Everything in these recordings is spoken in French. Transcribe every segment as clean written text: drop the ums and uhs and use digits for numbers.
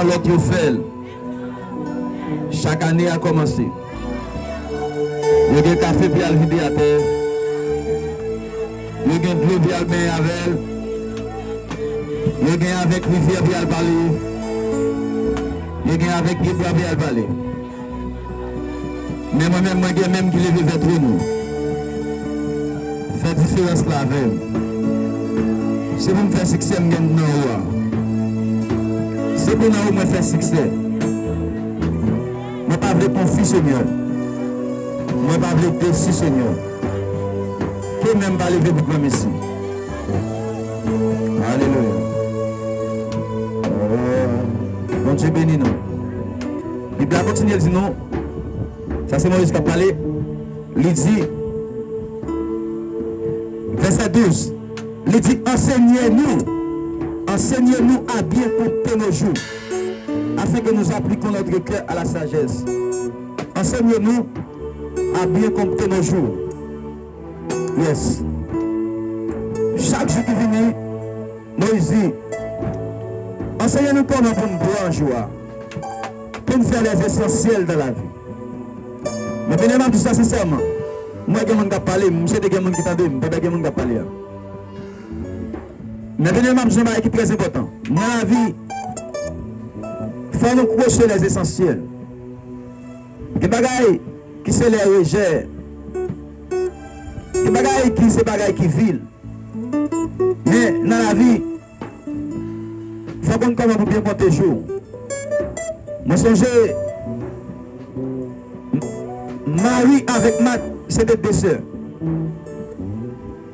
ans, l'autre fait. Chaque année a commencé. Il y a des cafés pour le vider à terre. Il y a de l'eau pour le bain avec. Il y a avec rivière pour le parler. Il y a avec rivière pour le parler. Mais moi-même, moi, je même qui lève vers nous. Fait différence là avec. C'est pour me faire succès maintenant. C'est pour nous me faire succès. Je ne pas conflit, Seigneur. Je ne pas déçu, Seigneur. Que même pas lever pour moi ici. Alléluia. Bon Dieu béni nous. Il va continuer à dire non. Ça c'est Moïse qui a parlé. Il dit, verset 12, il dit, enseignez-nous à bien compter nos jours, afin que nous appliquions notre cœur à la sagesse. Enseignez-nous à bien compter nos jours. Yes. Chaque jour qui vient, Moïse dit, enseignez-nous comment pour nous prendre en joie, pour nous faire les essentiels de la vie. Mais bien évidemment, tout ça sincèrement, moi je vais parler, je sais que gens qui t'entendent, je ne vais pas parler. Mais bien évidemment, je vais qui très important. Dans la vie, il faut nous crocher les essentiels. Les bagailles qui sont les rejets, les bagailles qui sont les bagailles qui vivent. Mais dans la vie, il faut qu'on commence pour bien compter jour. Moi, songe Marie avec Marthe, c'était deux sœurs.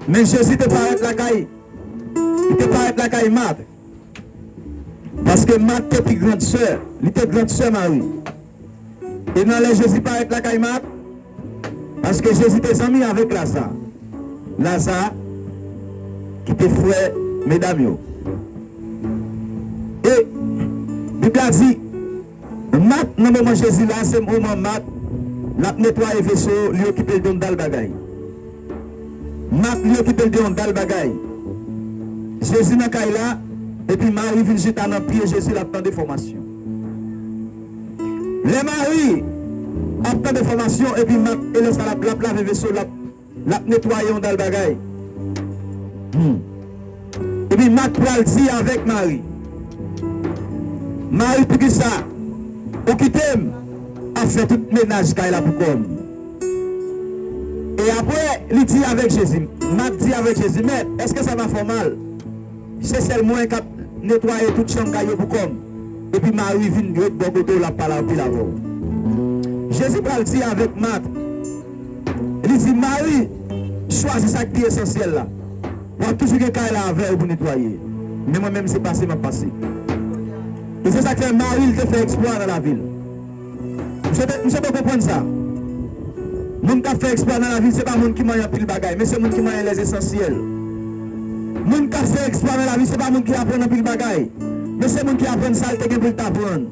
Mais Jésus était pas avec la caille. Il n'était pas avec la caille Marthe. Parce que Marthe était plus grande sœur. Il était grande sœur Marie. Et dans les Jésus pas avec la caille Marthe. Parce que Jésus était ami avec Lazare. Lazare, qui était frère, mesdames. Et, Bible a dit, Marthe, dans le moment Jésus là, c'est le moment Marthe, l'a nettoyé le vaisseau, lui occupe le don dans le bagaille. Marthe lui occupe le don dans le bagaille. Jésus n'a qu'à là, et puis Marie vient juste à pied, Jésus a tant de formations. Les maris ont tant de formations, et puis Marthe, et laisse la lave le vaisseau, l'a nettoyé dans le bagaille. Et puis Marthe va le dire avec Marie. Marie, pour que ça, au quitter, a fait tout ménage qu'elle a pour comme. Et après, il dit avec Jésus, Marthe dit avec Jésus, mais est-ce que ça va faire mal? C'est seulement qui a nettoyé toute chambre pour comme. Et puis Marie vient de l'autre côté, la parole puis la voix. Jésus va le dire avec Marthe. Il dit, Marie, choisis ça qui est essentiel là. Pour toujours quelqu'un là avec pour nettoyer. Mais moi-même, c'est passé, m'a passé. Et c'est ça que Marie, il te fait exploit dans la ville. Je peux comprendre ça. Moun qui fait exploit dans la ville, ce n'est pas moun qui mange pile bagaille, mais c'est moun qui mange les essentiels. Moun qui fait exploit dans la vie, ce n'est pas moun qui apprend pile bagaille, mais c'est moun qui apprend ça, il te pour t'apprendre.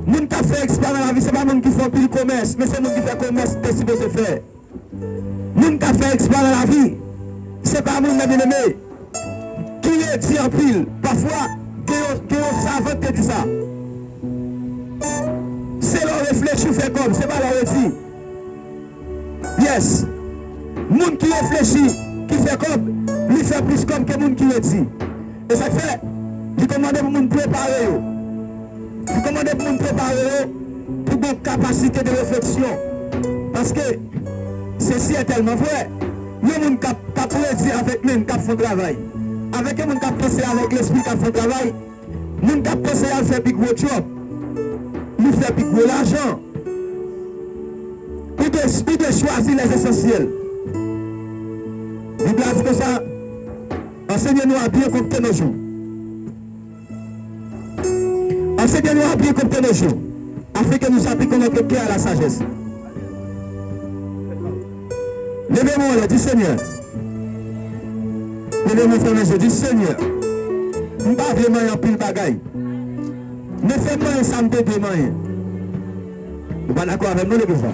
Moun qui fait exploit dans la vie, ce n'est pas moun qui fait pile commerce, mais c'est moun qui fait commerce, c'est supposé faire. Moun qui fait exploit dans la vie, ce n'est pas moun bien aimé qui est dit en pile. Parfois, que on savait que dit ça. C'est leur réfléchir, fait comme, c'est pas leur dit. Yes. Moun qui réfléchit, qui fait comme, lui fait plus comme que moun qui le dit. Et ça fait, il commande pour moun préparer. Il commande pour moun préparer pour une capacité de réflexion. Parce que ceci est tellement vrai. Le monde qui a dire avec nous, qui fait travail. Avec le monde qui a pensé avec l'esprit qui fait travail. Le monde qui a pensé à faire big gros job. Nous fait plus gros l'argent. Ou de choisir les essentiels. Bible dit comme ça, enseignez-nous à bien compter nos jours. Enseignez-nous à bien compter nos jours, afin que nous appliquions notre cœur à la sagesse. Levez-moi là, dis Seigneur. Levez-moi frère mes yeux, dis Seigneur. Je ne vais pas vraiment en pile bagaille. Ne fais pas un samedi de moyen. Vous n'êtes pas d'accord avec nous, les gens?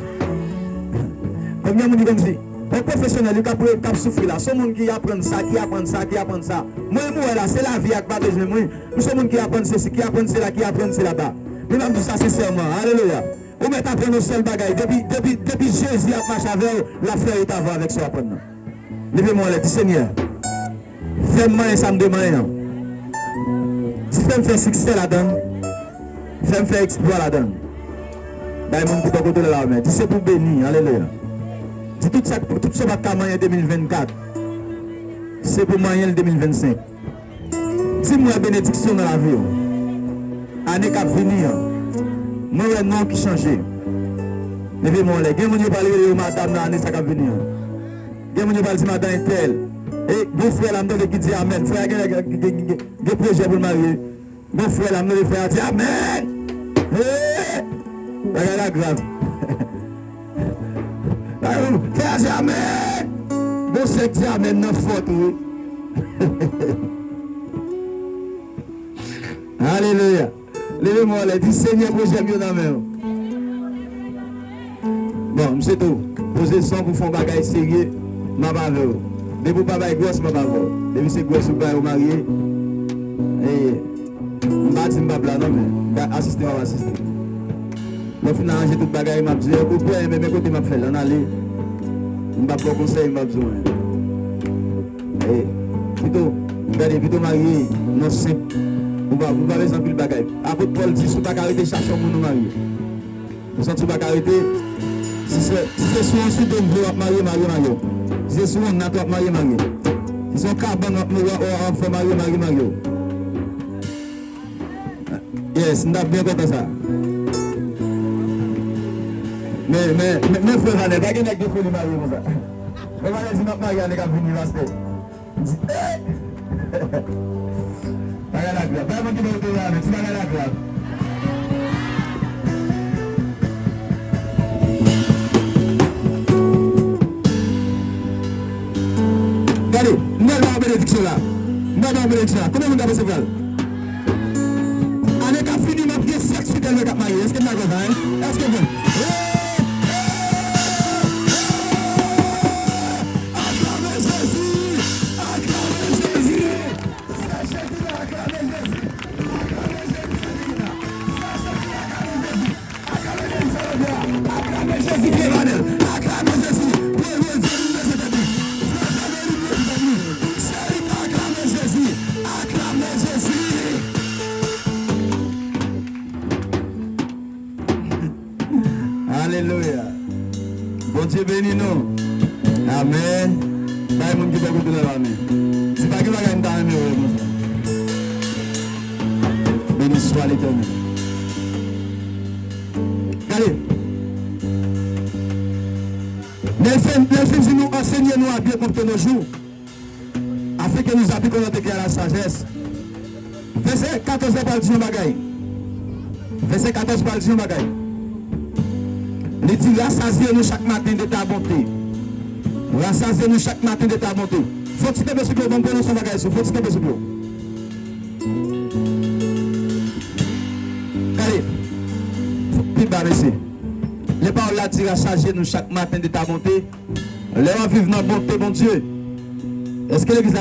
Combien de gens disent comme ça? Un professionnel qui a souffert là, c'est monde qui apprend ça, qui apprend ça, qui apprend ça. Moi, là, c'est la vie qui pas besoin de moi. Nous sommes qui apprend ceci, qui apprend cela, qui apprend cela là-bas. Mais même tout ça sincèrement. Alléluia. Vous mettez à prendre nos seuls bagages. Depuis Jésus a marché avec la fleur est avant avec ça apprendre. Levez-moi les Seigneur. Fais-moi un samedi matin. Si fais-moi faire succès là-dedans, fais-moi faire exploit là-dedans. D'ailleurs, mon petit côté de la main. C'est pour bénir. Alléluia. Dis tout ça va être en 2024. C'est pour moyen 2025. Dis-moi bénédiction dans la vie. Année qui va venir. Moi, un nom qui change. Levez-moi les. Quelqu'un qui parle de madame l'année qui va venir. Quelqu'un qui parle de madame Intel. Et mon frère là, qui dit Amen. Frère, il y a des projets pour le marier. Mon frère là, le frère dit Amen. Regarde la grave. Frère dit Amen. Bon, c'est dit Amen, non, faute, oui. Alléluia. Levez-moi les 10 Seigneur projet mieux dans la main. Bon, c'est tout. Posez son pour faire un bagage sérieux. Ma bave. Mais pour pas bailler grosse, ma bave. Depuis c'est grosse ou pas au marié. Et m'a dit m'a blanc non mais assister va assister. Moi finalement j'ai tout bagage m'a dit pourquoi mais mes côté m'a fait là on aller. M'a pas conseil m'a besoin. Et plutôt plutôt marié non simple. Vous pas besoin de bagage. Apôtre Paul dit sous pas arrêter chercher mon mari. Vous sentez pas arrêter si c'est souvent ensuite de vous marier. Si c'est souvent n'a pas marier. Si c'est carbone on fait marier. Yes, n'a bien content ça. Mais frère, n'est pas qu'il n'a que folie marier comme ça. Mais voilà, si notre mariage n'est qu'à venir rester. Regarde la grave. Pas qui va là, mais tu regardes la grave. Regardez, nous avons une bénédiction là. Combien de monde a passé là? Année qu'a fini, ma pièce sexuelle avec marié. Est-ce que tu as compris? Est-ce que vous? Alléluia. Bon Dieu bénis nous. Amen. D'ailleurs, mon Dieu va vous donner l'amen. C'est pas que vous allez dans la main. Béni soit l'Éternel. Allez. Nous enseignons nous à bien compter nos jours. Afin que nous appliquions notre la sagesse. Verset 14 parle du bagaille. Verset 14 parle du bagaille. Il dit rassasiez-nous chaque matin de ta bonté. Rassasiez-nous chaque matin de ta bonté. Faut-il te baisser bon prononcer son bagage. Faut-il te baisser bleu. Allez. Puis baisser. Les paroles là disent rassasiez-nous chaque matin de ta bonté. Les gens vivent dans la bonté, mon Dieu. Est-ce que l'église